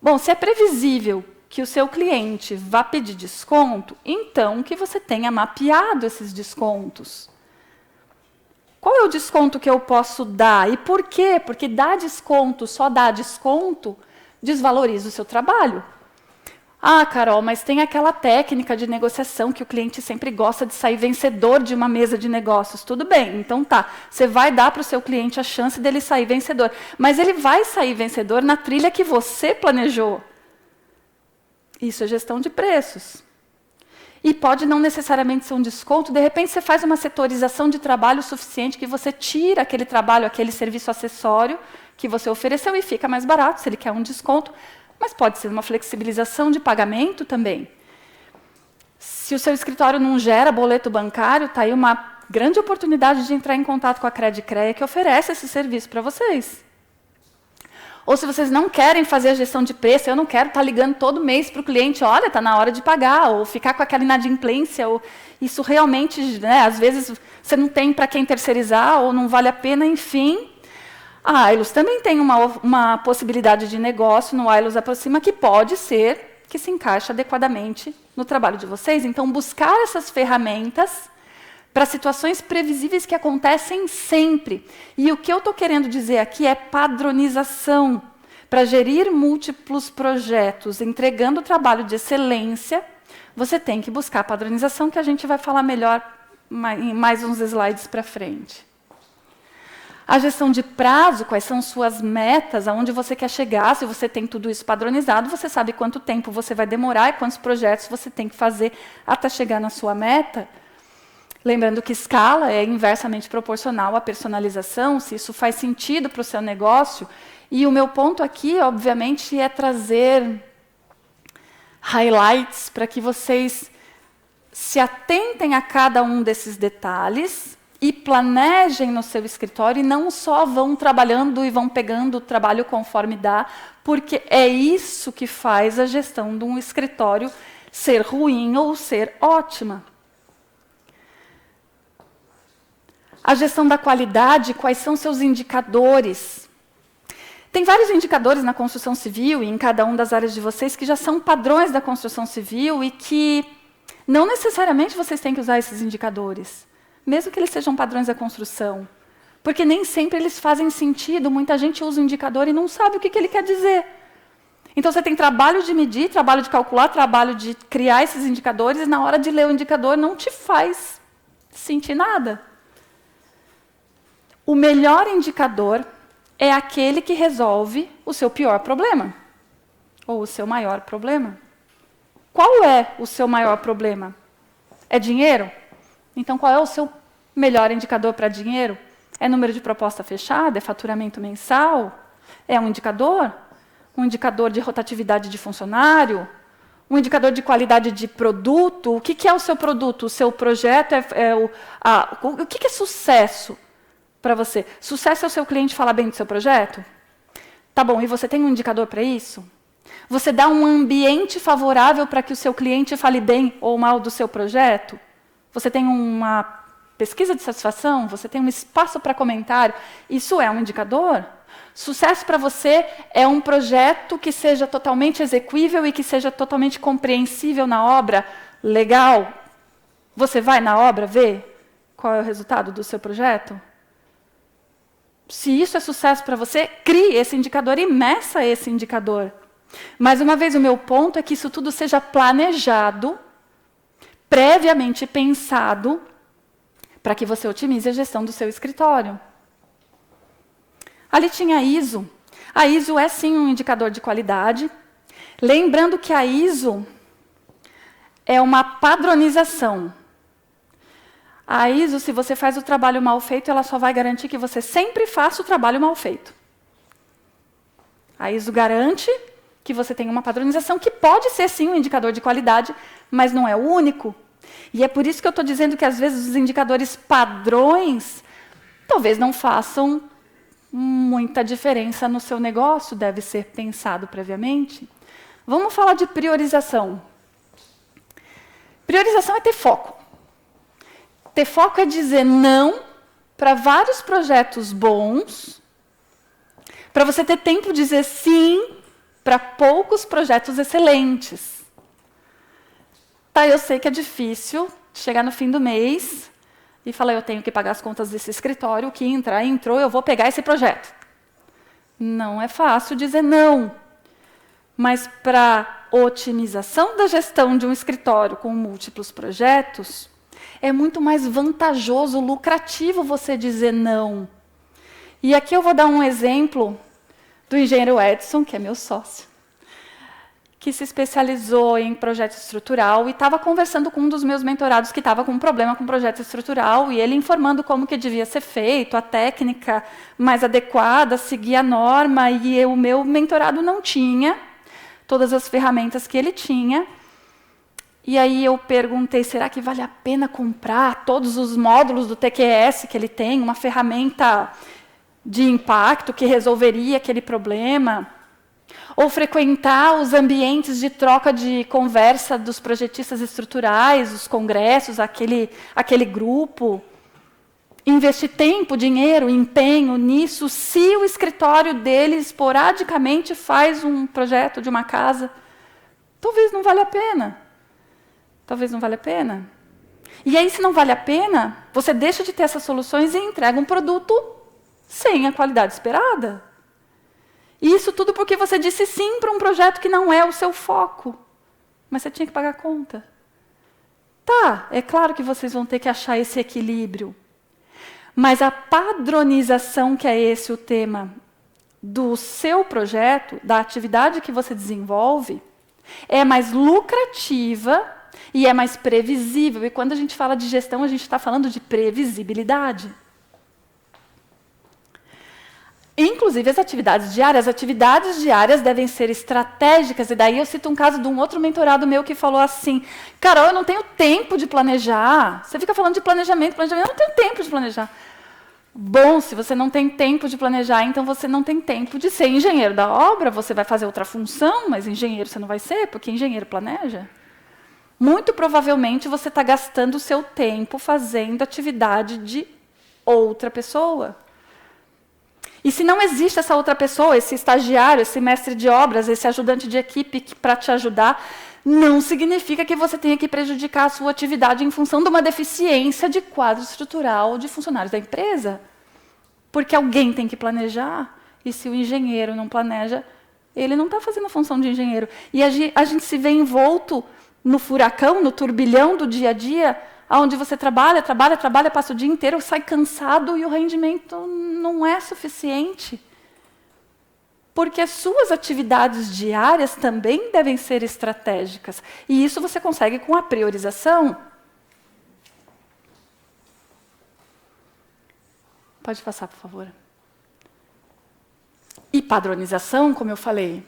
Bom, se é previsível que o seu cliente vá pedir desconto, então que você tenha mapeado esses descontos. Qual é o desconto que eu posso dar? E por quê? Porque dar desconto, só dar desconto, desvaloriza o seu trabalho. Ah, Carol, mas tem aquela técnica de negociação que o cliente sempre gosta de sair vencedor de uma mesa de negócios. Tudo bem, então tá. Você vai dar para o seu cliente a chance dele sair vencedor. Mas ele vai sair vencedor na trilha que você planejou. Isso é gestão de preços. E pode não necessariamente ser um desconto, de repente você faz uma setorização de trabalho suficiente que você tira aquele trabalho, aquele serviço acessório que você ofereceu e fica mais barato, se ele quer um desconto. Mas pode ser uma flexibilização de pagamento também. Se o seu escritório não gera boleto bancário, está aí uma grande oportunidade de entrar em contato com a Credicrea, que oferece esse serviço para vocês. Ou se vocês não querem fazer a gestão de preço, eu não quero estar ligando todo mês para o cliente, olha, está na hora de pagar, ou ficar com aquela inadimplência, ou isso realmente, né, às vezes, você não tem para quem terceirizar, ou não vale a pena, enfim. A Ailos também tem uma possibilidade de negócio no Ailos Aproxima que pode ser, que se encaixa adequadamente no trabalho de vocês. Então, buscar essas ferramentas para situações previsíveis que acontecem sempre. E o que eu estou querendo dizer aqui é padronização. Para gerir múltiplos projetos, entregando trabalho de excelência, você tem que buscar padronização, que a gente vai falar melhor em mais uns slides para frente. A gestão de prazo, quais são suas metas, aonde você quer chegar, se você tem tudo isso padronizado, você sabe quanto tempo você vai demorar e quantos projetos você tem que fazer até chegar na sua meta. Lembrando que escala é inversamente proporcional à personalização, se isso faz sentido para o seu negócio. E o meu ponto aqui, obviamente, é trazer highlights para que vocês se atentem a cada um desses detalhes e planejem no seu escritório e não só vão trabalhando e vão pegando o trabalho conforme dá, porque é isso que faz a gestão de um escritório ser ruim ou ser ótima. A gestão da qualidade, quais são seus indicadores? Tem vários indicadores na construção civil e em cada uma das áreas de vocês que já são padrões da construção civil e que não necessariamente vocês têm que usar esses indicadores. Mesmo que eles sejam padrões da construção. Porque nem sempre eles fazem sentido. Muita gente usa o indicador e não sabe o que ele quer dizer. Então, você tem trabalho de medir, trabalho de calcular, trabalho de criar esses indicadores, e na hora de ler o indicador não te faz sentir nada. O melhor indicador é aquele que resolve o seu pior problema. Ou o seu maior problema. Qual é o seu maior problema? É dinheiro? Então, qual é o seu melhor indicador para dinheiro? É número de proposta fechada? É faturamento mensal? É um indicador? Um indicador de rotatividade de funcionário? Um indicador de qualidade de produto? O que é o seu produto? O seu projeto o que é sucesso para você? Sucesso é o seu cliente falar bem do seu projeto? Tá bom, e você tem um indicador para isso? Você dá um ambiente favorável para que o seu cliente fale bem ou mal do seu projeto? Você tem uma pesquisa de satisfação? Você tem um espaço para comentário? Isso é um indicador? Sucesso para você é um projeto que seja totalmente execuível e que seja totalmente compreensível na obra? Legal. Você vai na obra ver qual é o resultado do seu projeto? Se isso é sucesso para você, crie esse indicador e meça esse indicador. Mais uma vez, o meu ponto é que isso tudo seja planejado, previamente pensado, para que você otimize a gestão do seu escritório. Ali tinha a ISO. A ISO é, sim, um indicador de qualidade. Lembrando que a ISO é uma padronização. A ISO, se você faz o trabalho mal feito, ela só vai garantir que você sempre faça o trabalho mal feito. A ISO garante que você tenha uma padronização que pode ser, sim, um indicador de qualidade, mas não é o único. E é por isso que eu estou dizendo que, às vezes, os indicadores padrões talvez não façam muita diferença no seu negócio, deve ser pensado previamente. Vamos falar de priorização. Priorização é ter foco. Ter foco é dizer não para vários projetos bons, para você ter tempo de dizer sim para poucos projetos excelentes. Tá, eu sei que é difícil chegar no fim do mês e falar, eu tenho que pagar as contas desse escritório, o que entrar, entrou, eu vou pegar esse projeto. Não é fácil dizer não. Mas para otimização da gestão de um escritório com múltiplos projetos, é muito mais vantajoso, lucrativo você dizer não. E aqui eu vou dar um exemplo do engenheiro Edson, que é meu sócio, que se especializou em projeto estrutural e estava conversando com um dos meus mentorados que estava com um problema com projeto estrutural, e ele informando como que devia ser feito, a técnica mais adequada, seguir a norma, e o meu mentorado não tinha todas as ferramentas que ele tinha. E aí eu perguntei, será que vale a pena comprar todos os módulos do TQS que ele tem, uma ferramenta de impacto que resolveria aquele problema? Ou frequentar os ambientes de troca de conversa dos projetistas estruturais, os congressos, aquele grupo? Investir tempo, dinheiro, empenho nisso, se o escritório dele esporadicamente faz um projeto de uma casa? Talvez não valha a pena. Talvez não valha a pena. E aí, se não vale a pena, você deixa de ter essas soluções e entrega um produto sem a qualidade esperada. E isso tudo porque você disse sim para um projeto que não é o seu foco. Mas você tinha que pagar a conta. Tá, é claro que vocês vão ter que achar esse equilíbrio. Mas a padronização, que é esse o tema do seu projeto, da atividade que você desenvolve, é mais lucrativa e é mais previsível. E quando a gente fala de gestão, a gente está falando de previsibilidade. Inclusive, as atividades diárias devem ser estratégicas. E daí eu cito um caso de um outro mentorado meu que falou assim, Carol, eu não tenho tempo de planejar. Você fica falando de planejamento, eu não tenho tempo de planejar. Bom, se você não tem tempo de planejar, então você não tem tempo de ser engenheiro da obra, você vai fazer outra função, mas engenheiro você não vai ser, porque engenheiro planeja. Muito provavelmente você está gastando o seu tempo fazendo atividade de outra pessoa. E se não existe essa outra pessoa, esse estagiário, esse mestre de obras, esse ajudante de equipe para te ajudar, não significa que você tenha que prejudicar a sua atividade em função de uma deficiência de quadro estrutural de funcionários da empresa. Porque alguém tem que planejar, e se o engenheiro não planeja, ele não está fazendo a função de engenheiro. E a gente se vê envolto no furacão, no turbilhão do dia a dia, onde você trabalha, passa o dia inteiro, sai cansado e o rendimento não é suficiente. Porque as suas atividades diárias também devem ser estratégicas. E isso você consegue com a priorização. Pode passar, por favor. E padronização, como eu falei.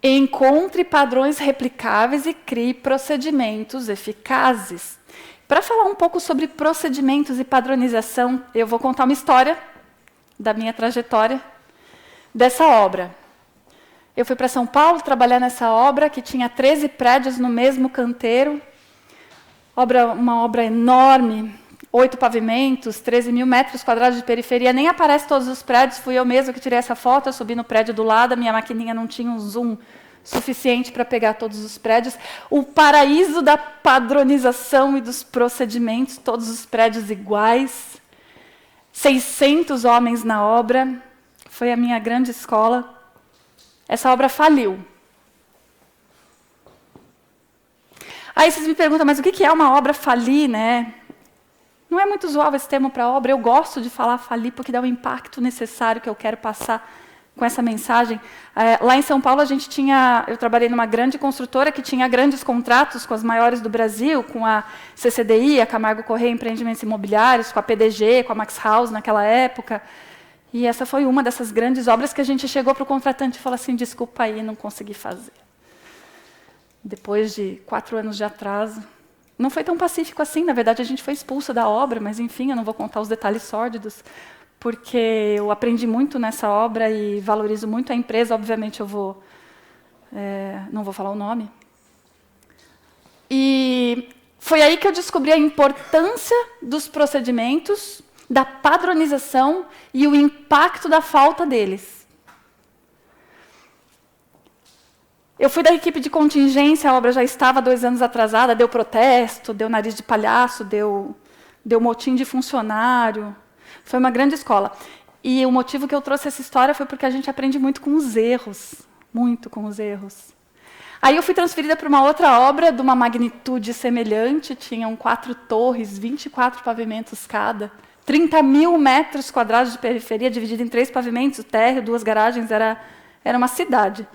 Encontre padrões replicáveis e crie procedimentos eficazes. Para falar um pouco sobre procedimentos e padronização, eu vou contar uma história da minha trajetória dessa obra. Eu fui para São Paulo trabalhar nessa obra, que tinha 13 prédios no mesmo canteiro. Uma obra enorme, 8 pavimentos, 13 mil metros quadrados de periferia. Nem aparece todos os prédios, fui eu mesma que tirei essa foto. Eu subi no prédio do lado, a minha maquininha não tinha um zoom suficiente para pegar todos os prédios. O paraíso da padronização e dos procedimentos, todos os prédios iguais. 600 homens na obra. Foi a minha grande escola. Essa obra faliu. Aí vocês me perguntam, mas o que é uma obra falir, né? Não é muito usual esse termo para obra. Eu gosto de falar falir porque dá o impacto necessário que eu quero passar com essa mensagem. Lá em São Paulo, eu trabalhei numa grande construtora que tinha grandes contratos com as maiores do Brasil, com a CCDI, a Camargo Corrêa Empreendimentos Imobiliários, com a PDG, com a Max House naquela época. E essa foi uma dessas grandes obras que a gente chegou para o contratante e falou assim, desculpa aí, não consegui fazer. Depois de 4 anos de atraso. Não foi tão pacífico assim, na verdade a gente foi expulsa da obra, mas enfim, eu não vou contar os detalhes sórdidos, porque eu aprendi muito nessa obra e valorizo muito a empresa, obviamente eu não vou falar o nome. E foi aí que eu descobri a importância dos procedimentos, da padronização e o impacto da falta deles. Eu fui da equipe de contingência, a obra já estava 2 anos atrasada, deu protesto, deu nariz de palhaço, deu motim de funcionário. Foi uma grande escola. E o motivo que eu trouxe essa história foi porque a gente aprende muito com os erros. Muito com os erros. Aí eu fui transferida para uma outra obra de uma magnitude semelhante, tinham 4 torres, 24 pavimentos cada, 30 mil metros quadrados de periferia, dividido em 3 pavimentos, térreo, 2 garagens, era uma cidade.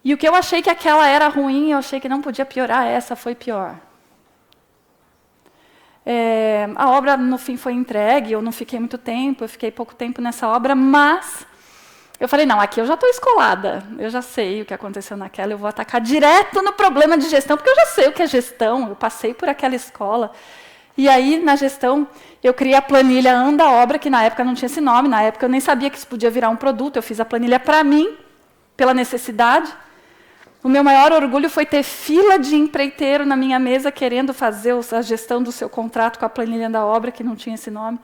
E o que eu achei que aquela era ruim, eu achei que não podia piorar, essa foi pior. A obra, no fim, foi entregue, eu não fiquei muito tempo, eu fiquei pouco tempo nessa obra, mas eu falei, não, aqui eu já estou escolada, eu já sei o que aconteceu naquela, eu vou atacar direto no problema de gestão, porque eu já sei o que é gestão, eu passei por aquela escola. E aí, na gestão, eu criei a planilha Anda Obra, que na época não tinha esse nome, na época eu nem sabia que isso podia virar um produto, eu fiz a planilha para mim, pela necessidade. O meu maior orgulho foi ter fila de empreiteiro na minha mesa querendo fazer a gestão do seu contrato com a planilha da obra, que não tinha esse nome,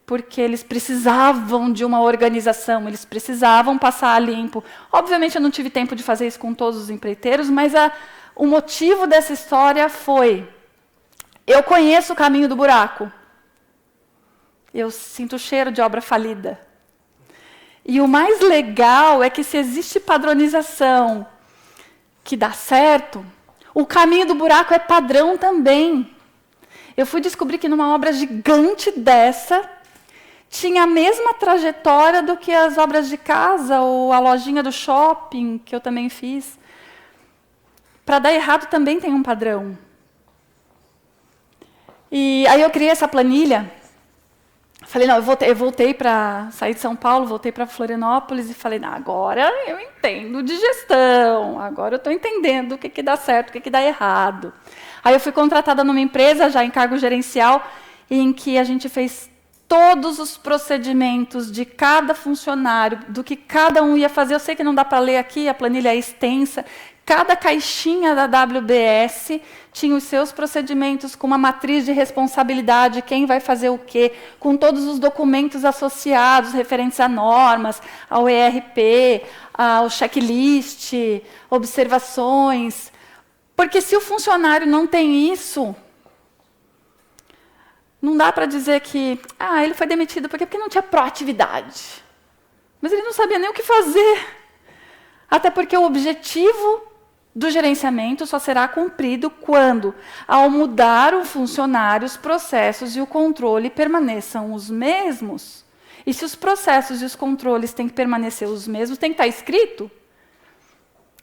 porque eles precisavam de uma organização, eles precisavam passar a limpo. Obviamente, eu não tive tempo de fazer isso com todos os empreiteiros, mas o motivo dessa história foi: eu conheço o caminho do buraco. Eu sinto o cheiro de obra falida. E o mais legal é que, se existe padronização que dá certo, o caminho do buraco é padrão também. Eu fui descobrir que numa obra gigante dessa, tinha a mesma trajetória do que as obras de casa ou a lojinha do shopping, que eu também fiz. Para dar errado também tem um padrão. E aí eu criei essa planilha. Falei, não, eu voltei para sair de São Paulo, voltei para Florianópolis e falei, não, agora eu entendo de gestão, agora eu estou entendendo o que dá certo, o que dá errado. Aí eu fui contratada numa empresa, já em cargo gerencial, em que a gente fez todos os procedimentos de cada funcionário, do que cada um ia fazer. Eu sei que não dá para ler aqui, a planilha é extensa. Cada caixinha da WBS tinha os seus procedimentos, com uma matriz de responsabilidade, quem vai fazer o quê, com todos os documentos associados, referentes a normas, ao ERP, ao checklist, observações. Porque se o funcionário não tem isso, não dá para dizer que ele foi demitido porque não tinha proatividade. Mas ele não sabia nem o que fazer. Até porque o objetivo do gerenciamento só será cumprido quando, ao mudar o funcionário, os processos e o controle permaneçam os mesmos. E se os processos e os controles têm que permanecer os mesmos, tem que estar escrito.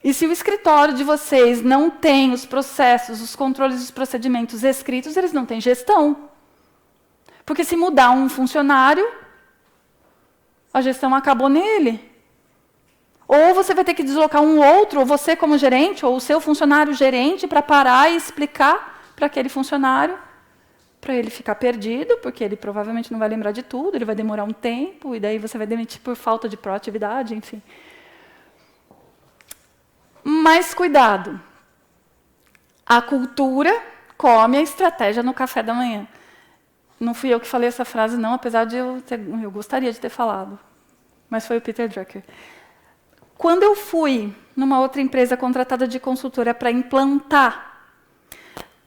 E se o escritório de vocês não tem os processos, os controles e os procedimentos escritos, eles não têm gestão. Porque se mudar um funcionário, a gestão acabou nele. Ou você vai ter que deslocar um outro, ou você como gerente, ou o seu funcionário gerente, para parar e explicar para aquele funcionário, para ele ficar perdido, porque ele provavelmente não vai lembrar de tudo, ele vai demorar um tempo, e daí você vai demitir por falta de proatividade, enfim. Mas cuidado. A cultura come a estratégia no café da manhã. Não fui eu que falei essa frase, não, apesar de eu gostaria de ter falado. Mas foi o Peter Drucker. Quando eu fui numa outra empresa contratada de consultora para implantar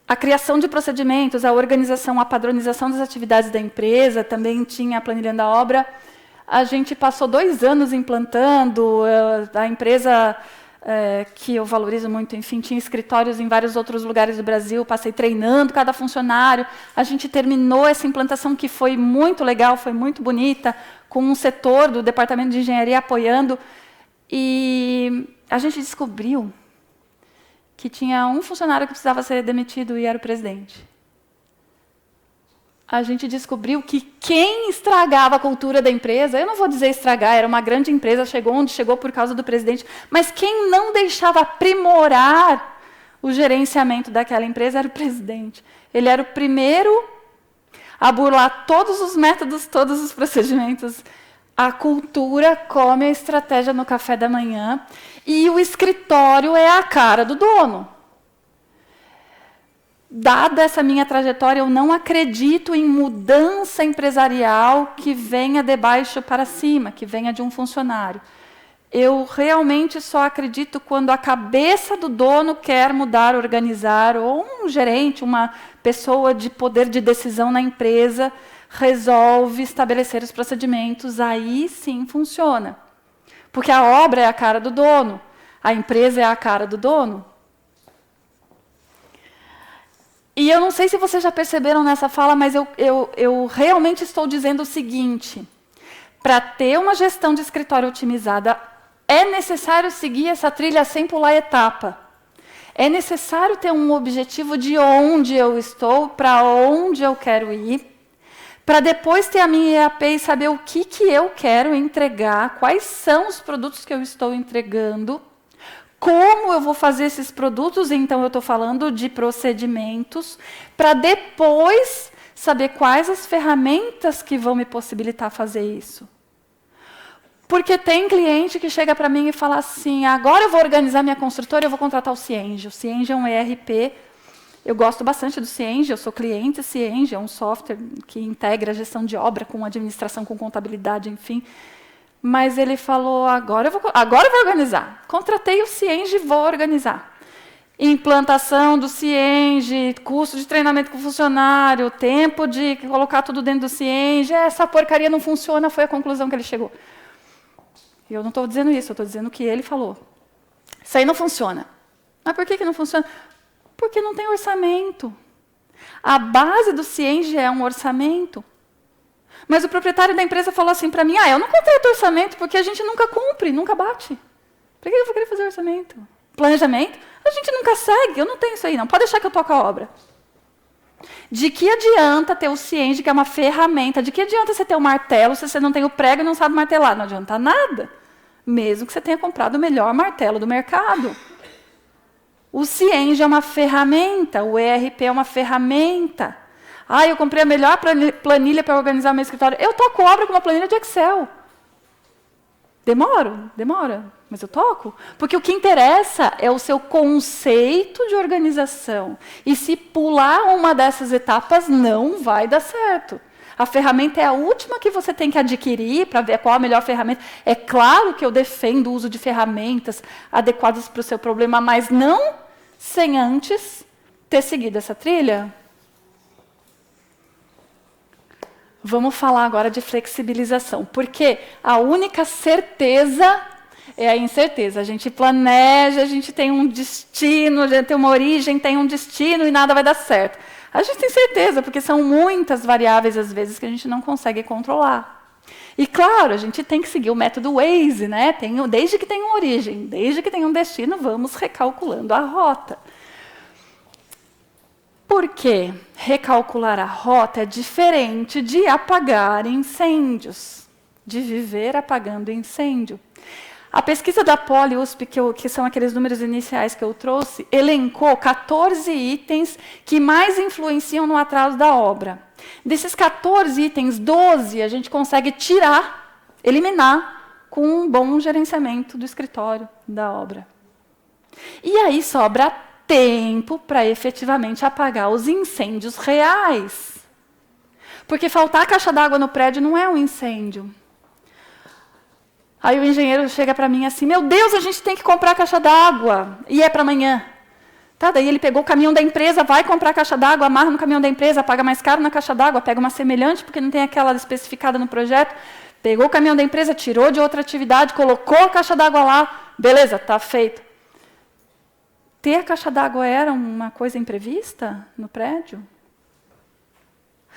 a criação de procedimentos, a organização, a padronização das atividades da empresa, também tinha a planilha da obra, a gente passou 2 anos implantando, a empresa, que eu valorizo muito, enfim, tinha escritórios em vários outros lugares do Brasil, passei treinando cada funcionário, a gente terminou essa implantação que foi muito legal, foi muito bonita, com um setor do departamento de engenharia apoiando. E a gente descobriu que tinha um funcionário que precisava ser demitido e era o presidente. A gente descobriu que quem estragava a cultura da empresa, eu não vou dizer estragar, era uma grande empresa, chegou onde chegou por causa do presidente, mas quem não deixava aprimorar o gerenciamento daquela empresa era o presidente. Ele era o primeiro a burlar todos os métodos, todos os procedimentos. A cultura come a estratégia no café da manhã e o escritório é a cara do dono. Dada essa minha trajetória, eu não acredito em mudança empresarial que venha de baixo para cima, que venha de um funcionário. Eu realmente só acredito quando a cabeça do dono quer mudar, organizar, ou um gerente, uma pessoa de poder de decisão na empresa, resolve estabelecer os procedimentos, aí sim funciona. Porque a obra é a cara do dono, a empresa é a cara do dono. E eu não sei se vocês já perceberam nessa fala, mas eu realmente estou dizendo o seguinte: para ter uma gestão de escritório otimizada, é necessário seguir essa trilha sem pular etapa. É necessário ter um objetivo de onde eu estou, para onde eu quero ir, para depois ter a minha EAP e saber o que eu quero entregar, quais são os produtos que eu estou entregando, como eu vou fazer esses produtos, então eu estou falando de procedimentos, para depois saber quais as ferramentas que vão me possibilitar fazer isso. Porque tem cliente que chega para mim e fala assim, agora eu vou organizar minha construtora, eu vou contratar o Cienge. O Cienge é um ERP, eu gosto bastante do Cienge, eu sou cliente Cienge, é um software que integra a gestão de obra com administração, com contabilidade, enfim. Mas ele falou, agora eu vou organizar. Contratei o Cienge e vou organizar. Implantação do Cienge, custo de treinamento com o funcionário, tempo de colocar tudo dentro do Cienge, essa porcaria não funciona, foi a conclusão que ele chegou. E eu não estou dizendo isso, eu estou dizendo o que ele falou. Isso aí não funciona. Mas por que não funciona? Porque não tem orçamento. A base do Cienge é um orçamento. Mas o proprietário da empresa falou assim para mim, eu não contrato orçamento porque a gente nunca cumpre, nunca bate. Para que eu vou querer fazer orçamento? Planejamento? A gente nunca segue, eu não tenho isso aí não. Pode deixar que eu toco a obra. De que adianta ter o Cienge, que é uma ferramenta? De que adianta você ter o martelo se você não tem o prego e não sabe martelar? Não adianta nada. Mesmo que você tenha comprado o melhor martelo do mercado. O Cienge é uma ferramenta, o ERP é uma ferramenta. Eu comprei a melhor planilha para organizar meu escritório. Eu toco obra com uma planilha de Excel. Demora, mas eu toco. Porque o que interessa é o seu conceito de organização. E se pular uma dessas etapas, não vai dar certo. A ferramenta é a última que você tem que adquirir para ver qual a melhor ferramenta. É claro que eu defendo o uso de ferramentas adequadas para o seu problema, mas não sem antes ter seguido essa trilha. Vamos falar agora de flexibilização, porque a única certeza é a incerteza. A gente planeja, a gente tem um destino, a gente tem uma origem, tem um destino e nada vai dar certo. A gente tem certeza, porque são muitas variáveis, às vezes, que a gente não consegue controlar. E, claro, a gente tem que seguir o método Waze, né? Desde que tenha uma origem, desde que tenha um destino, vamos recalculando a rota. Por quê? Recalcular a rota é diferente de apagar incêndios, de viver apagando incêndio. A pesquisa da Poli-USP, que são aqueles números iniciais que eu trouxe, elencou 14 itens que mais influenciam no atraso da obra. Desses 14 itens, 12 a gente consegue eliminar, com um bom gerenciamento do escritório da obra. E aí sobra tempo para efetivamente apagar os incêndios reais. Porque faltar caixa d'água no prédio não é um incêndio. Aí o engenheiro chega para mim assim, meu Deus, a gente tem que comprar caixa d'água. E é para amanhã. Tá, daí ele pegou o caminhão da empresa, vai comprar caixa d'água, amarra no caminhão da empresa, paga mais caro na caixa d'água, pega uma semelhante, porque não tem aquela especificada no projeto. Pegou o caminhão da empresa, tirou de outra atividade, colocou a caixa d'água lá. Beleza, está feito. Ter a caixa d'água era uma coisa imprevista no prédio?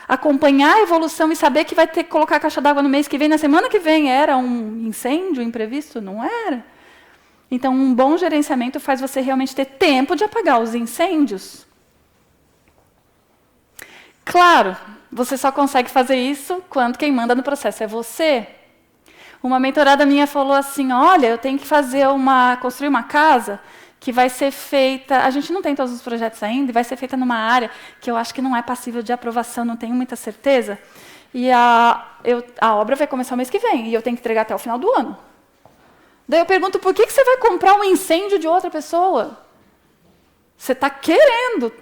Acompanhar a evolução e saber que vai ter que colocar a caixa d'água no mês que vem, na semana que vem, era um incêndio imprevisto? Não era. Então, um bom gerenciamento faz você realmente ter tempo de apagar os incêndios. Claro, você só consegue fazer isso quando quem manda no processo é você. Uma mentorada minha falou assim, olha, eu tenho que construir uma casa que vai ser feita, a gente não tem todos os projetos ainda, e vai ser feita numa área que eu acho que não é passível de aprovação, não tenho muita certeza, e a obra vai começar o mês que vem, e eu tenho que entregar até o final do ano. Daí eu pergunto, por que você vai comprar um incêndio de outra pessoa? Você está querendo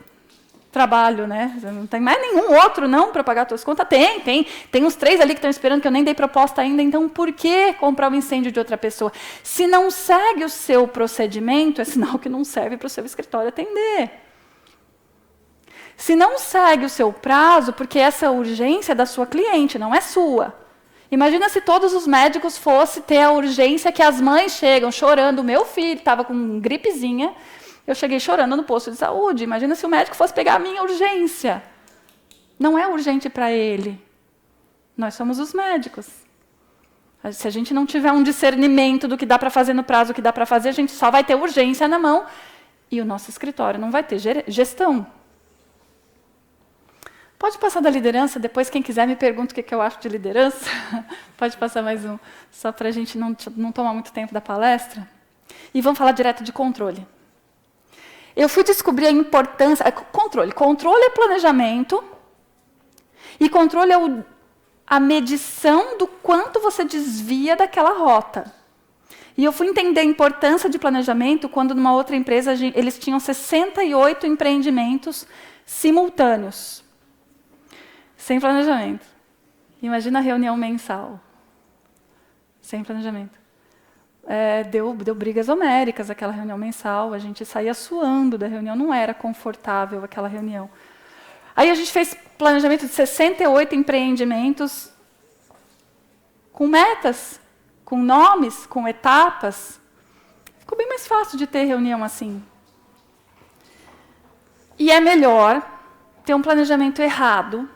trabalho, né? Não tem mais nenhum outro não para pagar as tuas contas? Tem uns 3 ali que estão esperando, que eu nem dei proposta ainda, então por que comprar o incêndio de outra pessoa? Se não segue o seu procedimento, é sinal que não serve para o seu escritório atender. Se não segue o seu prazo, porque essa urgência é da sua cliente, não é sua. Imagina se todos os médicos fossem ter a urgência que as mães chegam chorando. Meu filho estava com gripezinha, eu cheguei chorando no posto de saúde. Imagina se o médico fosse pegar a minha urgência. Não é urgente para ele. Nós somos os médicos. Se a gente não tiver um discernimento do que dá para fazer no prazo, o que dá para fazer, a gente só vai ter urgência na mão e o nosso escritório não vai ter gestão. Pode passar da liderança, depois quem quiser me pergunta o que eu acho de liderança. Pode passar mais um, só para a gente não tomar muito tempo da palestra. E vamos falar direto de controle. Eu fui descobrir a importância... Controle. Controle é planejamento. E controle é a medição do quanto você desvia daquela rota. E eu fui entender a importância de planejamento quando, numa outra empresa, eles tinham 68 empreendimentos simultâneos. Sem planejamento. Imagina a reunião mensal. Sem planejamento. Deu brigas homéricas aquela reunião mensal. A gente saía suando da reunião. Não era confortável aquela reunião. Aí a gente fez planejamento de 68 empreendimentos com metas, com nomes, com etapas. Ficou bem mais fácil de ter reunião assim. E é melhor ter um planejamento errado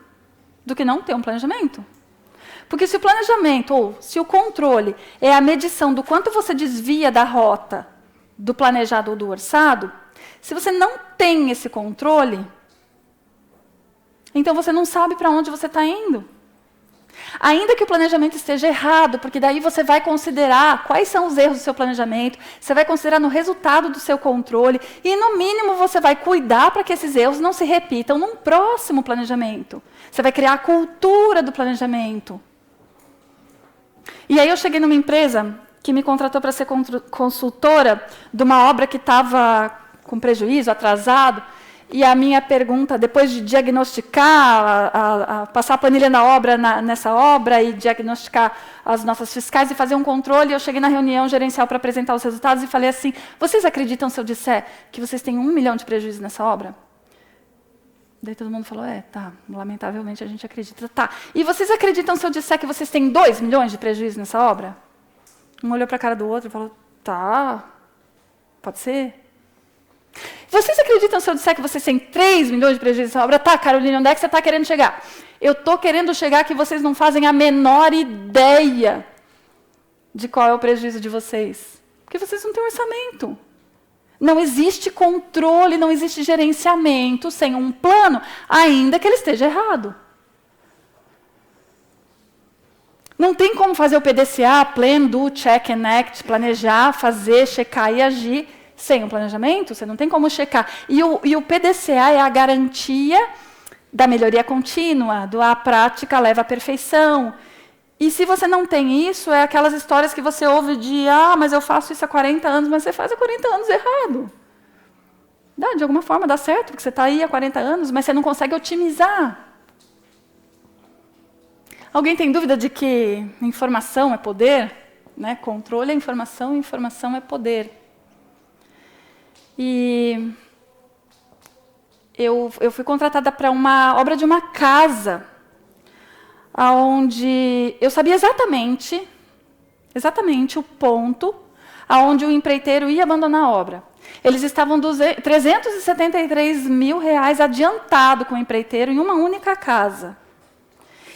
do que não ter um planejamento. Porque se o planejamento, ou se o controle, é a medição do quanto você desvia da rota do planejado ou do orçado, se você não tem esse controle, então você não sabe para onde você está indo. Ainda que o planejamento esteja errado, porque daí você vai considerar quais são os erros do seu planejamento, você vai considerar no resultado do seu controle, e no mínimo você vai cuidar para que esses erros não se repitam num próximo planejamento. Você vai criar a cultura do planejamento. E aí eu cheguei numa empresa que me contratou para ser consultora de uma obra que estava com prejuízo, atrasado. E a minha pergunta, depois de diagnosticar, passar a planilha na obra, nessa obra, e diagnosticar as nossas fiscais e fazer um controle, eu cheguei na reunião gerencial para apresentar os resultados e falei assim: vocês acreditam se eu disser que vocês têm 1 milhão de prejuízo nessa obra? Daí todo mundo falou: tá, lamentavelmente a gente acredita. Tá. E vocês acreditam se eu disser que vocês têm 2 milhões de prejuízo nessa obra? Um olhou para a cara do outro e falou: tá, pode ser. Vocês acreditam se eu disser que vocês têm 3 milhões de prejuízo nessa obra? Tá, Carolina, onde é que você está querendo chegar? Eu estou querendo chegar que vocês não fazem a menor ideia de qual é o prejuízo de vocês. Porque vocês não têm orçamento. Não existe controle, não existe gerenciamento sem um plano, ainda que ele esteja errado. Não tem como fazer o PDCA, Plan, Do, Check and Act, planejar, fazer, checar e agir sem um planejamento. Você não tem como checar. E o PDCA é a garantia da melhoria contínua, a prática leva à perfeição. E se você não tem isso, é aquelas histórias que você ouve de mas eu faço isso há 40 anos, mas você faz há 40 anos errado. De alguma forma dá certo, porque você está aí há 40 anos, mas você não consegue otimizar. Alguém tem dúvida de que informação é poder? Né? Controle é informação, informação é poder. E eu fui contratada para uma obra de uma casa, onde eu sabia exatamente o ponto aonde o empreiteiro ia abandonar a obra. Eles estavam 373 mil reais adiantado com o empreiteiro em uma única casa.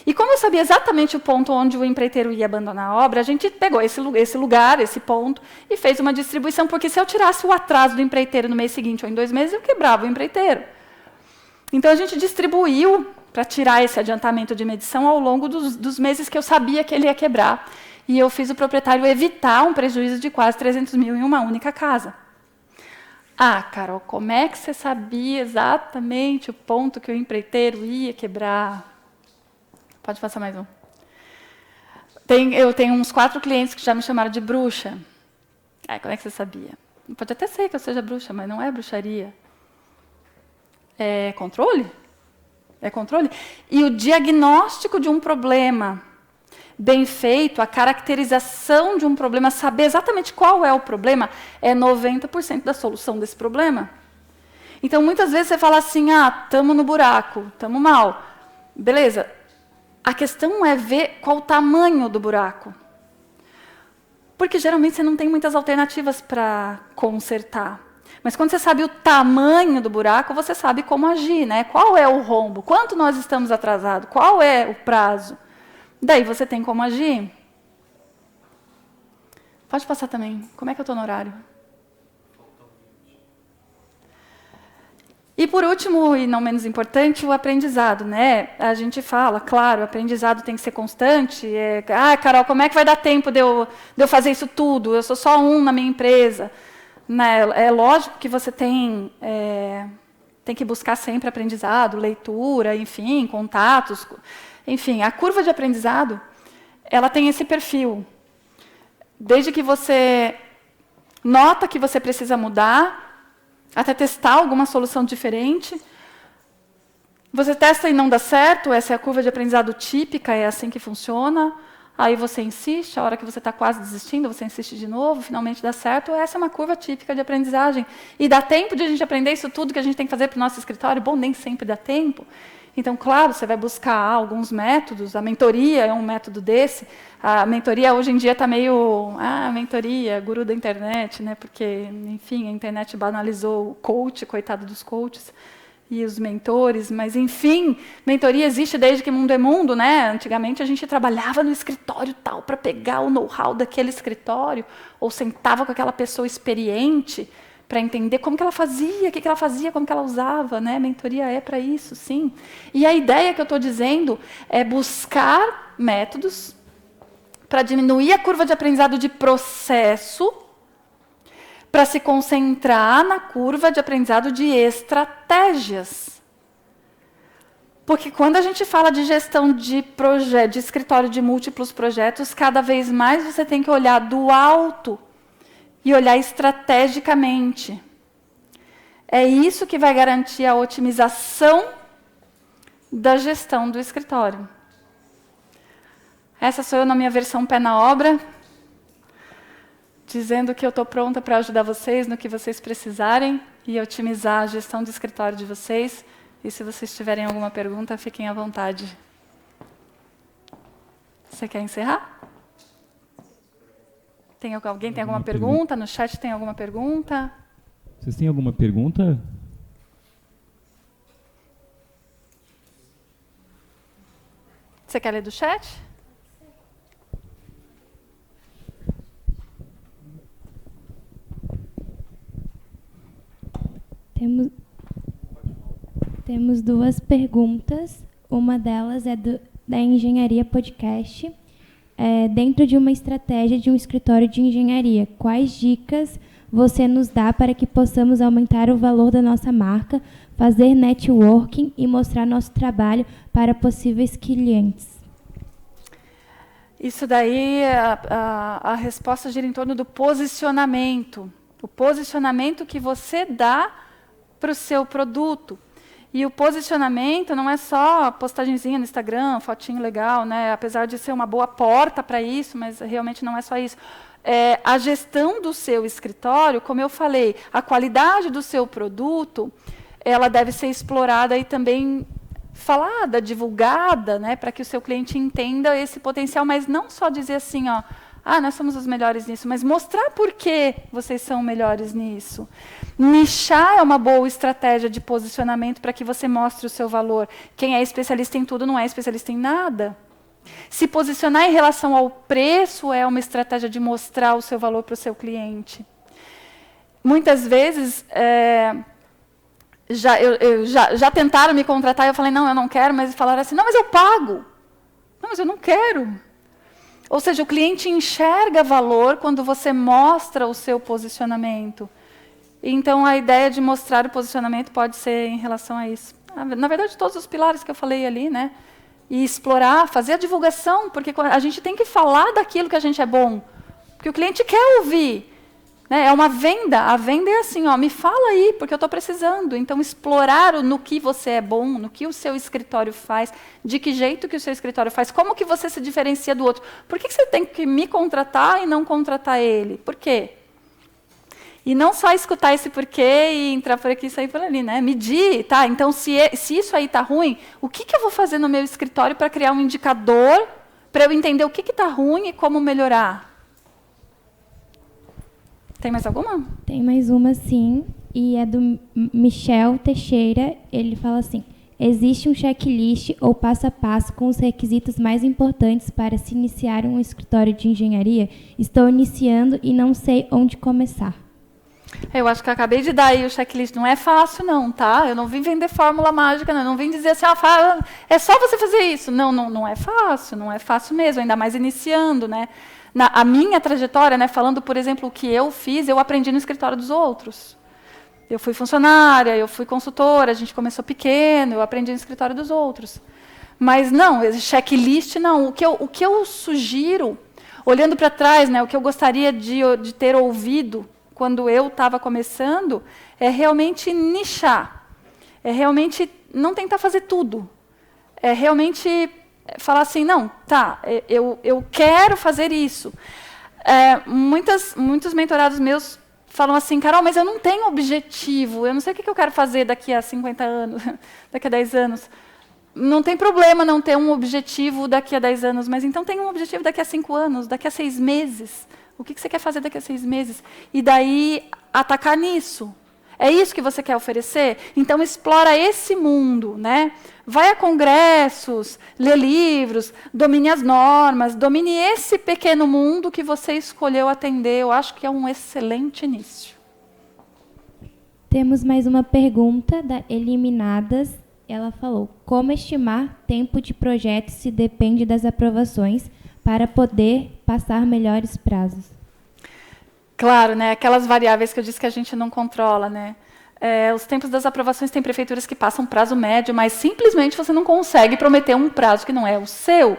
E como eu sabia exatamente o ponto onde o empreiteiro ia abandonar a obra, a gente pegou esse lugar, esse ponto, e fez uma distribuição, porque se eu tirasse o atraso do empreiteiro no mês seguinte ou em 2 meses, eu quebrava o empreiteiro. Então, a gente distribuiu para tirar esse adiantamento de medição ao longo dos meses que eu sabia que ele ia quebrar. E eu fiz o proprietário evitar um prejuízo de quase 300 mil em uma única casa. Carol, como é que você sabia exatamente o ponto que o empreiteiro ia quebrar? Pode passar mais um. Eu tenho uns 4 clientes que já me chamaram de bruxa. Como é que você sabia? Pode até ser que eu seja bruxa, mas não é bruxaria. É controle? É controle? E o diagnóstico de um problema bem feito, a caracterização de um problema, saber exatamente qual é o problema, é 90% da solução desse problema. Então, muitas vezes você fala assim, estamos no buraco, estamos mal. Beleza. A questão é ver qual o tamanho do buraco. Porque, geralmente, você não tem muitas alternativas para consertar. Mas, quando você sabe o tamanho do buraco, você sabe como agir, né? Qual é o rombo? Quanto nós estamos atrasados? Qual é o prazo? Daí você tem como agir. Pode passar também. Como é que eu estou no horário? E, por último, e não menos importante, o aprendizado, né? A gente fala, claro, o aprendizado tem que ser constante. Carol, como é que vai dar tempo de eu fazer isso tudo? Eu sou só um na minha empresa. Né? É lógico que você tem que buscar sempre aprendizado, leitura, enfim, contatos. Enfim, a curva de aprendizado, ela tem esse perfil. Desde que você nota que você precisa mudar, até testar alguma solução diferente. Você testa e não dá certo, essa é a curva de aprendizado típica, é assim que funciona. Aí você insiste, a hora que você está quase desistindo, você insiste de novo, finalmente dá certo. Essa é uma curva típica de aprendizagem. E dá tempo de a gente aprender isso tudo que a gente tem que fazer para o nosso escritório? Bom, nem sempre dá tempo. Então, claro, você vai buscar alguns métodos. A mentoria é um método desse. A mentoria, hoje em dia, está meio... mentoria, guru da internet, né? Porque, enfim, a internet banalizou o coach, coitado dos coaches, e os mentores. Mas, enfim, mentoria existe desde que mundo é mundo, né? Antigamente, a gente trabalhava no escritório tal para pegar o know-how daquele escritório, ou sentava com aquela pessoa experiente para entender como que ela fazia, o que ela fazia, como que ela usava, né? Mentoria é para isso, sim. E a ideia que eu estou dizendo é buscar métodos para diminuir a curva de aprendizado de processo, para se concentrar na curva de aprendizado de estratégias. Porque quando a gente fala de gestão de projeto, de escritório de múltiplos projetos, cada vez mais você tem que olhar do alto e olhar estrategicamente. É isso que vai garantir a otimização da gestão do escritório. Essa sou eu na minha versão pé na obra, dizendo que eu estou pronta para ajudar vocês no que vocês precisarem e otimizar a gestão do escritório de vocês. E se vocês tiverem alguma pergunta, fiquem à vontade. Você quer encerrar? Alguém tem alguma pergunta? No chat tem alguma pergunta? Vocês têm alguma pergunta? Você quer ler do chat? Temos duas perguntas. Uma delas é da Engenharia Podcast. Dentro de uma estratégia de um escritório de engenharia, quais dicas você nos dá para que possamos aumentar o valor da nossa marca, fazer networking e mostrar nosso trabalho para possíveis clientes? Isso daí, a resposta gira em torno do posicionamento. O posicionamento que você dá para o seu produto. E o posicionamento não é só postagenzinha no Instagram, fotinho legal, né? Apesar de ser uma boa porta para isso, mas realmente não é só isso. A gestão do seu escritório, como eu falei, a qualidade do seu produto, ela deve ser explorada e também falada, divulgada, né? Para que o seu cliente entenda esse potencial, mas não só dizer assim, nós somos os melhores nisso, mas mostrar por que vocês são melhores nisso. Nichar é uma boa estratégia de posicionamento para que você mostre o seu valor. Quem é especialista em tudo não é especialista em nada. Se posicionar em relação ao preço é uma estratégia de mostrar o seu valor para o seu cliente. Muitas vezes, já tentaram me contratar e eu falei, não, eu não quero, mas falaram assim, não, mas eu pago. Não, mas eu não quero. Ou seja, o cliente enxerga valor quando você mostra o seu posicionamento. Então, a ideia de mostrar o posicionamento pode ser em relação a isso. Na verdade, todos os pilares que eu falei ali, né? E explorar, fazer a divulgação, porque a gente tem que falar daquilo que a gente é bom. Porque o cliente quer ouvir Né? É uma venda. A venda é assim, ó, me fala aí, porque eu estou precisando. Então, explorar no que você é bom, no que o seu escritório faz, de que jeito que o seu escritório faz, como que você se diferencia do outro. Por que você tem que me contratar e não contratar ele? Por quê? E não só escutar esse porquê e entrar por aqui e sair por ali, né? Medir, tá? Então, se isso aí está ruim, o que eu vou fazer no meu escritório para criar um indicador para eu entender o que está ruim e como melhorar? Tem mais alguma? Tem mais uma, sim, e é do Michel Teixeira. Ele fala assim: existe um checklist ou passo a passo com os requisitos mais importantes para se iniciar um escritório de engenharia? Estou iniciando e não sei onde começar. Eu acho que eu acabei de dar aí o checklist. Não é fácil, não, tá? Eu não vim vender fórmula mágica, não. Eu não vim dizer assim, é só você fazer isso. Não é fácil, não é fácil mesmo, ainda mais iniciando, né? A minha trajetória, né, falando, por exemplo, o que eu fiz, eu aprendi no escritório dos outros. Eu fui funcionária, eu fui consultora, a gente começou pequeno, eu aprendi no escritório dos outros. Mas não, esse checklist não. O que eu sugiro, olhando para trás, né, o que eu gostaria de ter ouvido quando eu estava começando, é realmente nichar. É realmente não tentar fazer tudo. É realmente falar assim, não, tá, eu quero fazer isso. Muitos mentorados meus falam assim, Carol, mas eu não tenho objetivo, eu não sei o que eu quero fazer daqui a 50 anos, daqui a 10 anos. Não tem problema não ter um objetivo daqui a 10 anos, mas então tem um objetivo daqui a 5 anos, daqui a 6 meses. O que você quer fazer daqui a 6 meses? E daí, atacar nisso. É isso que você quer oferecer? Então, explora esse mundo, né? Vai a congressos, lê livros, domine as normas, domine esse pequeno mundo que você escolheu atender. Eu acho que é um excelente início. Temos mais uma pergunta da Eliminadas. Ela falou: como estimar tempo de projeto se depende das aprovações para poder passar melhores prazos? Claro, né? Aquelas variáveis que eu disse que a gente não controla, né? Os tempos das aprovações, tem prefeituras que passam prazo médio, mas simplesmente você não consegue prometer um prazo que não é o seu,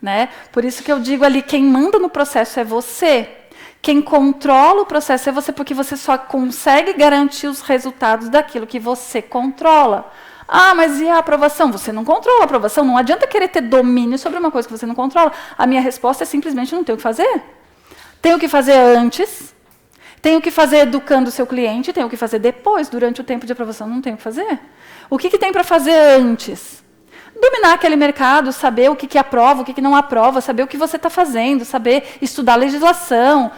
né? Por isso que eu digo ali, quem manda no processo é você. Quem controla o processo é você, porque você só consegue garantir os resultados daquilo que você controla. Ah, mas e a aprovação? Você não controla a aprovação, não adianta querer ter domínio sobre uma coisa que você não controla. A minha resposta é simplesmente não ter o que fazer. Tem o que fazer antes, tem o que fazer educando o seu cliente, tem o que fazer depois, durante o tempo de aprovação, não tem o que fazer. O que tem para fazer antes? Dominar aquele mercado, saber o que aprova, o que não aprova, saber o que você está fazendo, saber estudar legislação,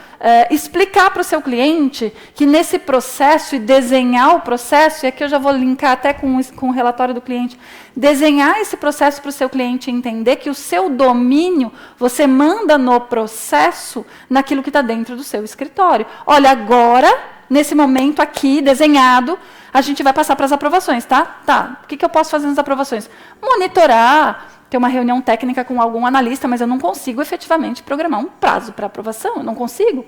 explicar para o seu cliente que nesse processo, e desenhar o processo, e aqui eu já vou linkar até com o relatório do cliente, desenhar esse processo para o seu cliente entender que o seu domínio, você manda no processo, naquilo que está dentro do seu escritório. Olha, agora, nesse momento aqui, desenhado, a gente vai passar para as aprovações, tá? Tá. O que eu posso fazer nas aprovações? Monitorar, ter uma reunião técnica com algum analista, mas eu não consigo efetivamente programar um prazo para aprovação. Eu não consigo.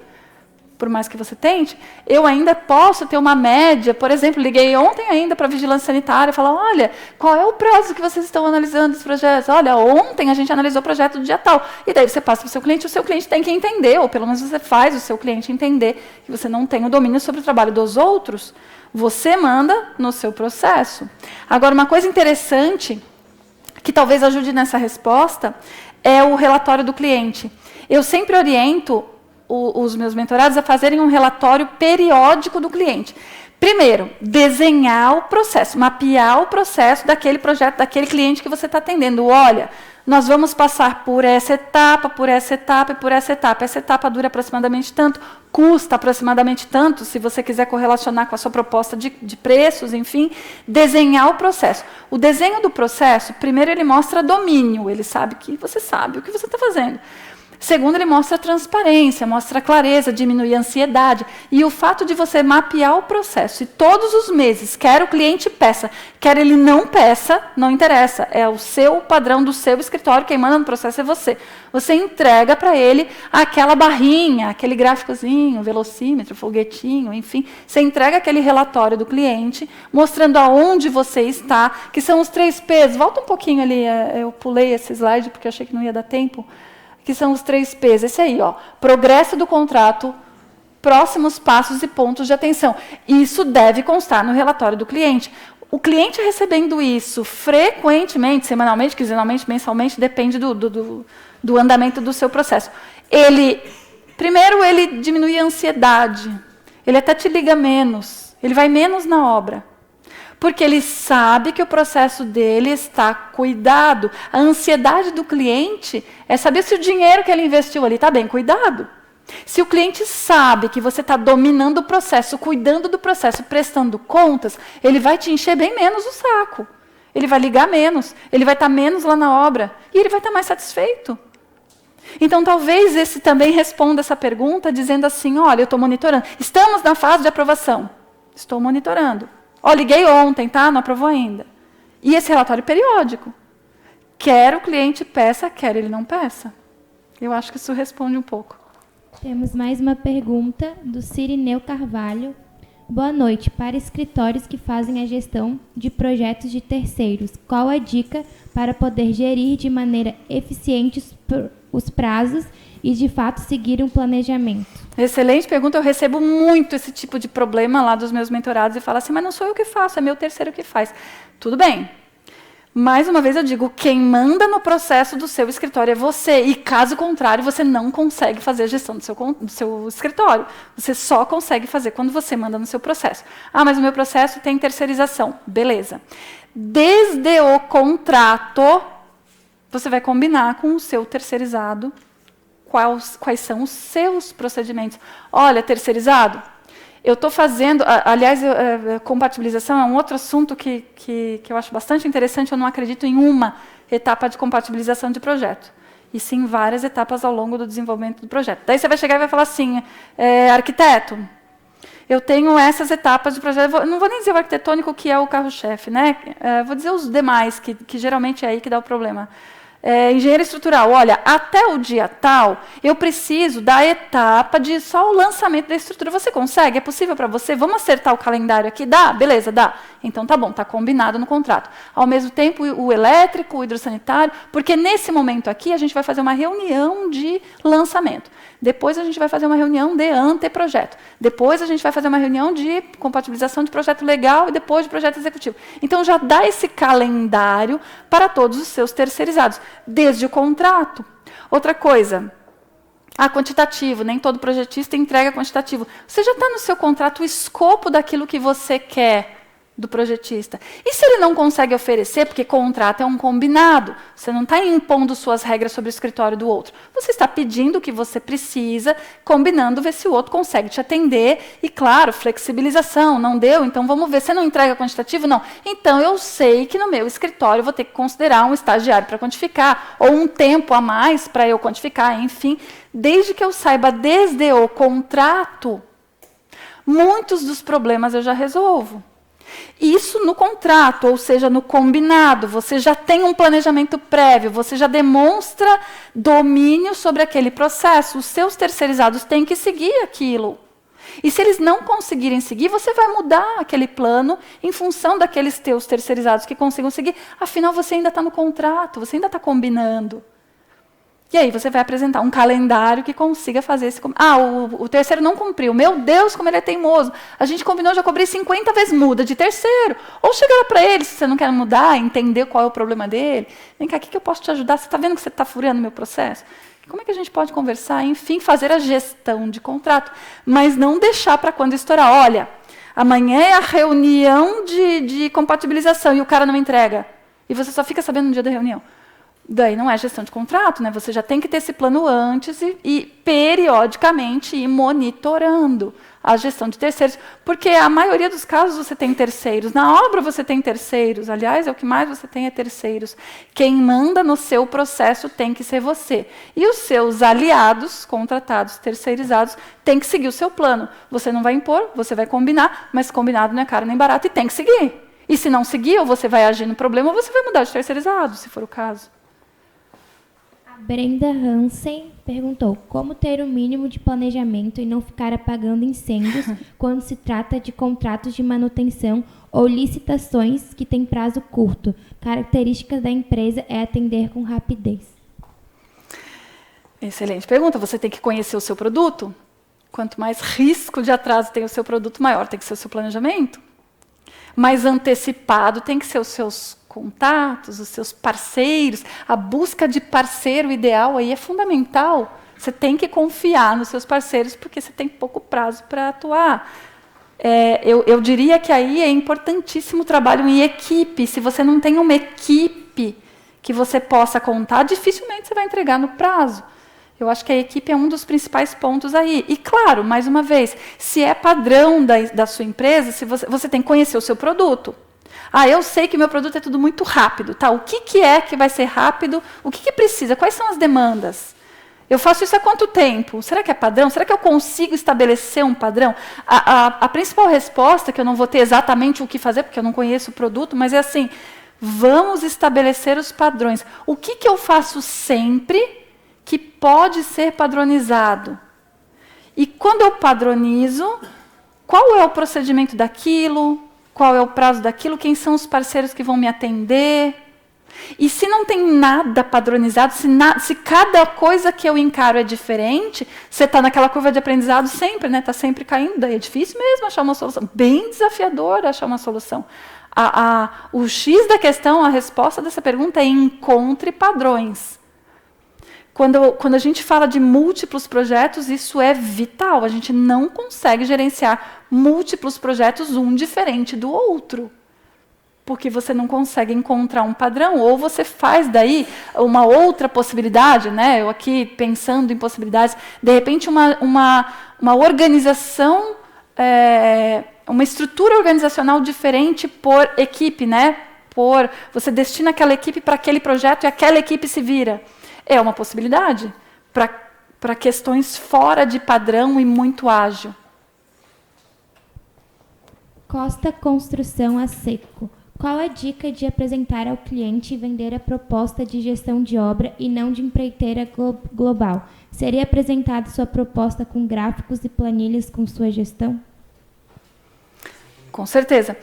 Por mais que você tente, eu ainda posso ter uma média. Por exemplo, liguei ontem ainda para a Vigilância Sanitária e falar, olha, qual é o prazo que vocês estão analisando os projetos? Olha, ontem a gente analisou o projeto do dia tal. E daí você passa para o seu cliente tem que entender, ou pelo menos você faz o seu cliente entender que você não tem o domínio sobre o trabalho dos outros. Você manda no seu processo. Agora, uma coisa interessante, que talvez ajude nessa resposta, é o relatório do cliente. Eu sempre oriento os meus mentorados a fazerem um relatório periódico do cliente. Primeiro, desenhar o processo, mapear o processo daquele projeto, daquele cliente que você está atendendo. Olha, nós vamos passar por essa etapa, por essa etapa e por essa etapa. Essa etapa dura aproximadamente tanto, custa aproximadamente tanto, se você quiser correlacionar com a sua proposta de preços, enfim, desenhar o processo. O desenho do processo, primeiro, ele mostra domínio, ele sabe que você sabe o que você está fazendo. Segundo, ele mostra transparência, mostra clareza, diminui a ansiedade. E o fato de você mapear o processo, e todos os meses, quer o cliente peça, quer ele não peça, não interessa. É o seu padrão do seu escritório, quem manda no processo é você. Você entrega para ele aquela barrinha, aquele gráficozinho, velocímetro, foguetinho, enfim. Você entrega aquele relatório do cliente, mostrando aonde você está, que são os 3 P's. Volta um pouquinho ali, eu pulei esse slide porque eu achei que não ia dar tempo. Que são os 3 P's. Esse aí, ó, progresso do contrato, próximos passos e pontos de atenção. Isso deve constar no relatório do cliente. O cliente recebendo isso frequentemente, semanalmente, quinzenalmente, mensalmente, depende do andamento do seu processo. Primeiro, ele diminui a ansiedade. Ele até te liga menos. Ele vai menos na obra. Porque ele sabe que o processo dele está cuidado. A ansiedade do cliente é saber se o dinheiro que ele investiu ali está bem cuidado. Se o cliente sabe que você está dominando o processo, cuidando do processo, prestando contas, ele vai te encher bem menos o saco. Ele vai ligar menos, ele vai estar menos lá na obra e ele vai estar mais satisfeito. Então, talvez esse também responda essa pergunta dizendo assim, olha, eu estou monitorando. Estamos na fase de aprovação. Estou monitorando. Liguei ontem, tá? Não aprovou ainda. E esse relatório periódico. Quer o cliente peça, quer ele não peça. Eu acho que isso responde um pouco. Temos mais uma pergunta do Cirineu Carvalho. Boa noite. Para escritórios que fazem a gestão de projetos de terceiros, qual a dica para poder gerir de maneira eficiente os prazos e, de fato, seguir um planejamento? Excelente pergunta. Eu recebo muito esse tipo de problema lá dos meus mentorados e falo assim, mas não sou eu que faço, é meu terceiro que faz. Tudo bem. Mais uma vez eu digo, quem manda no processo do seu escritório é você. E, caso contrário, você não consegue fazer a gestão do seu escritório. Você só consegue fazer quando você manda no seu processo. Ah, mas o meu processo tem terceirização. Beleza. Desde o contrato, você vai combinar com o seu terceirizado quais são os seus procedimentos. Olha, terceirizado, eu estou fazendo... Aliás, compatibilização é um outro assunto que eu acho bastante interessante. Eu não acredito em uma etapa de compatibilização de projeto, e sim várias etapas ao longo do desenvolvimento do projeto. Daí você vai chegar e vai falar assim, arquiteto, eu tenho essas etapas de projeto. Não vou nem dizer o arquitetônico, que é o carro-chefe, né? Vou dizer os demais, que geralmente é aí que dá o problema. Engenheiro estrutural, olha, até o dia tal, eu preciso da etapa de só o lançamento da estrutura. Você consegue? É possível para você? Vamos acertar o calendário aqui? Dá? Beleza, dá. Então tá bom, está combinado no contrato. Ao mesmo tempo, o elétrico, o hidrossanitário, porque nesse momento aqui a gente vai fazer uma reunião de lançamento. Depois a gente vai fazer uma reunião de anteprojeto. Depois a gente vai fazer uma reunião de compatibilização de projeto legal e depois de projeto executivo. Então já dá esse calendário para todos os seus terceirizados, desde o contrato. Outra coisa, quantitativo, nem todo projetista entrega quantitativo. Você já está no seu contrato o escopo daquilo que você quer do projetista. E se ele não consegue oferecer, porque contrato é um combinado, você não está impondo suas regras sobre o escritório do outro. Você está pedindo o que você precisa, combinando, ver se o outro consegue te atender. E, claro, flexibilização, não deu, então vamos ver. Você não entrega quantitativo? Não. Então, eu sei que no meu escritório eu vou ter que considerar um estagiário para quantificar, ou um tempo a mais para eu quantificar, enfim. Desde que eu saiba desde o contrato, muitos dos problemas eu já resolvo. Isso no contrato, ou seja, no combinado, você já tem um planejamento prévio, você já demonstra domínio sobre aquele processo. Os seus terceirizados têm que seguir aquilo. E se eles não conseguirem seguir, você vai mudar aquele plano em função daqueles teus terceirizados que consigam seguir. Afinal, você ainda está no contrato, você ainda está combinando. E aí você vai apresentar um calendário que consiga fazer esse... o terceiro não cumpriu. Meu Deus, como ele é teimoso. A gente combinou, já cobrei 50 vezes, muda de terceiro. Ou chega lá para ele, se você não quer mudar, entender qual é o problema dele. Vem cá, o que eu posso te ajudar? Você está vendo que você está furando o meu processo? Como é que a gente pode conversar? Enfim, fazer a gestão de contrato. Mas não deixar para quando estourar. Olha, amanhã é a reunião de compatibilização e o cara não entrega. E você só fica sabendo no dia da reunião. Daí não é gestão de contrato, né? Você já tem que ter esse plano antes e periodicamente ir monitorando a gestão de terceiros, porque a maioria dos casos você tem terceiros. Na obra você tem terceiros, aliás, é o que mais você tem é terceiros. Quem manda no seu processo tem que ser você. E os seus aliados, contratados, terceirizados, têm que seguir o seu plano. Você não vai impor, você vai combinar, mas combinado não é caro nem barato e tem que seguir. E se não seguir, ou você vai agir no problema, ou você vai mudar de terceirizado, se for o caso. Brenda Hansen perguntou como ter o mínimo de planejamento e não ficar apagando incêndios quando se trata de contratos de manutenção ou licitações que têm prazo curto. Característica da empresa é atender com rapidez. Excelente pergunta. Você tem que conhecer o seu produto Quanto mais risco de atraso tem o seu produto, maior tem que ser o seu planejamento. Mais antecipado tem que ser os seus contatos, os seus parceiros. A busca de parceiro ideal aí é fundamental. Você tem que confiar nos seus parceiros, porque você tem pouco prazo para atuar. Eu diria que aí é importantíssimo o trabalho em equipe. Se você não tem uma equipe que você possa contar, dificilmente você vai entregar no prazo. Eu acho que a equipe é um dos principais pontos aí. E, claro, mais uma vez, se é padrão da sua empresa, se você tem que conhecer o seu produto. Eu sei que meu produto é tudo muito rápido. Tá? O que é que vai ser rápido? O que precisa? Quais são as demandas? Eu faço isso há quanto tempo? Será que é padrão? Será que eu consigo estabelecer um padrão? A principal resposta, que eu não vou ter exatamente o que fazer, porque eu não conheço o produto, mas é assim, vamos estabelecer os padrões. O que eu faço sempre que pode ser padronizado? E quando eu padronizo, qual é o procedimento daquilo? Qual é o prazo daquilo? Quem são os parceiros que vão me atender? E se não tem nada padronizado, se cada coisa que eu encaro é diferente, você está naquela curva de aprendizado sempre, né? Está sempre caindo. Daí é difícil mesmo achar uma solução. Bem desafiador achar uma solução. O X da questão, a resposta dessa pergunta é encontre padrões. Quando a gente fala de múltiplos projetos, isso é vital. A gente não consegue gerenciar múltiplos projetos, um diferente do outro. Porque você não consegue encontrar um padrão, ou você faz daí uma outra possibilidade, né? Eu aqui pensando em possibilidades, de repente uma organização, uma estrutura organizacional diferente por equipe, né? Você destina aquela equipe para aquele projeto e aquela equipe se vira. É uma possibilidade para questões fora de padrão e muito ágil. Costa Construção a Seco. Qual a dica de apresentar ao cliente e vender a proposta de gestão de obra e não de empreiteira global? Seria apresentada sua proposta com gráficos e planilhas com sua gestão? Com certeza.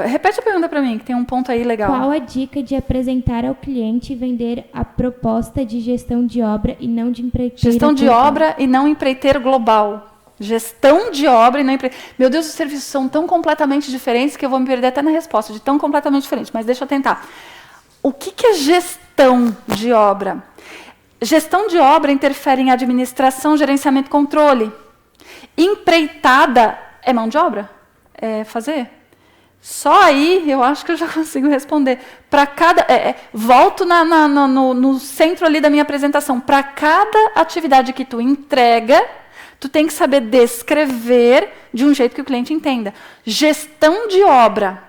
Repete a pergunta para mim, que tem um ponto aí legal. Qual a dica de apresentar ao cliente e vender a proposta de gestão de obra e não de empreiteira global? Gestão de obra e não empreiteiro global. Gestão de obra e não empreiteiro. Meu Deus, os serviços são tão completamente diferentes que eu vou me perder até na resposta, de tão completamente diferente, mas deixa eu tentar. O que é gestão de obra? Gestão de obra interfere em administração, gerenciamento e controle. Empreitada é mão de obra? É fazer? Só aí eu acho que eu já consigo responder. Volto no centro ali da minha apresentação. Para cada atividade que tu entrega, tu tem que saber descrever de um jeito que o cliente entenda. Gestão de obra,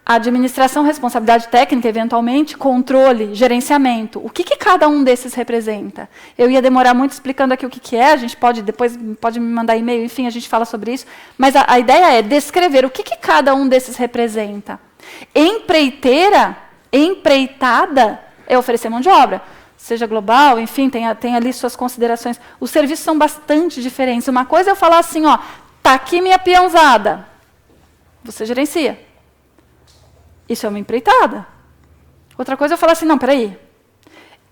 administração, responsabilidade técnica, eventualmente, controle, gerenciamento. O que cada um desses representa? Eu ia demorar muito explicando aqui o que é, a gente depois pode me mandar e-mail, enfim, a gente fala sobre isso. Mas a ideia é descrever o que cada um desses representa. Empreitada, é oferecer mão de obra. Seja global, enfim, tem ali suas considerações. Os serviços são bastante diferentes. Uma coisa é eu falar assim, tá aqui minha peãozada. Você gerencia. Isso é uma empreitada. Outra coisa é eu falar assim, não, peraí.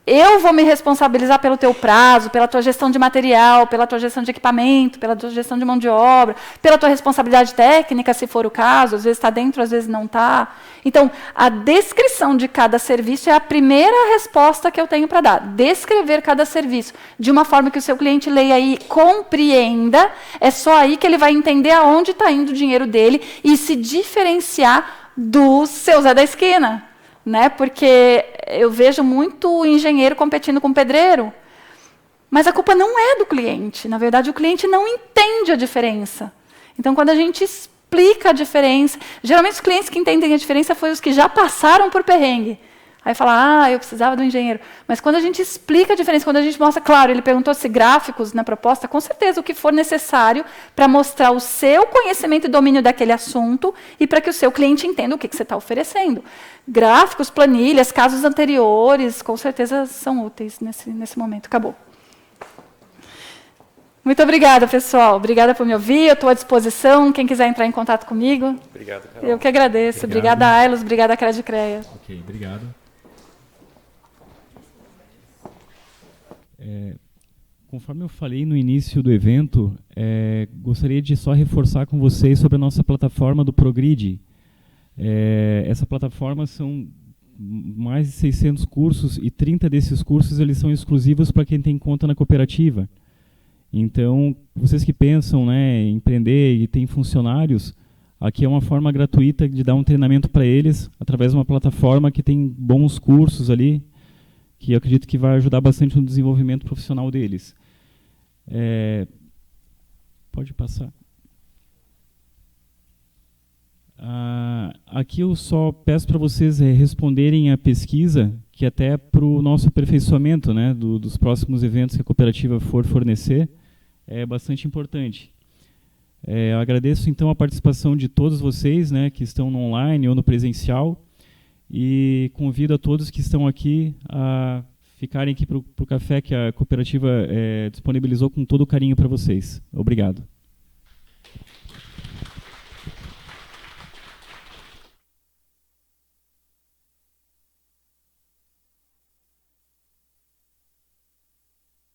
Eu vou me responsabilizar pelo teu prazo, pela tua gestão de material, pela tua gestão de equipamento, pela tua gestão de mão de obra, pela tua responsabilidade técnica, se for o caso, às vezes está dentro, às vezes não está. Então, a descrição de cada serviço é a primeira resposta que eu tenho para dar. Descrever cada serviço de uma forma que o seu cliente leia e compreenda, é só aí que ele vai entender aonde está indo o dinheiro dele e se diferenciar do seu Zé da esquina. Né? Porque eu vejo muito engenheiro competindo com pedreiro. Mas a culpa não é do cliente. Na verdade, o cliente não entende a diferença. Então, quando a gente explica a diferença... Geralmente, os clientes que entendem a diferença foram os que já passaram por perrengue. Aí fala, eu precisava do engenheiro. Mas quando a gente explica a diferença, quando a gente mostra, claro, ele perguntou se gráficos na proposta, com certeza o que for necessário para mostrar o seu conhecimento e domínio daquele assunto e para que o seu cliente entenda o que você está oferecendo. Gráficos, planilhas, casos anteriores, com certeza são úteis nesse momento. Acabou. Muito obrigada, pessoal. Obrigada por me ouvir. Eu estou à disposição. Quem quiser entrar em contato comigo. Obrigado, Carol. Eu que agradeço. Obrigada, Ailos. Obrigada, Credicreia. Ok, obrigado. Conforme eu falei no início do evento, gostaria de só reforçar com vocês sobre a nossa plataforma do Progride. Essa plataforma são mais de 600 cursos e 30 desses cursos eles são exclusivos para quem tem conta na cooperativa. Então, vocês que pensam, né, em empreender e têm funcionários, aqui é uma forma gratuita de dar um treinamento para eles através de uma plataforma que tem bons cursos ali, que eu acredito que vai ajudar bastante no desenvolvimento profissional deles. Pode passar. Aqui eu só peço para vocês responderem a pesquisa, que até para o nosso aperfeiçoamento, né, dos próximos eventos que a cooperativa for fornecer, é bastante importante. Eu agradeço então a participação de todos vocês, né, que estão no online ou no presencial, e convido a todos que estão aqui a ficarem aqui para o café que a cooperativa disponibilizou com todo o carinho para vocês. Obrigado.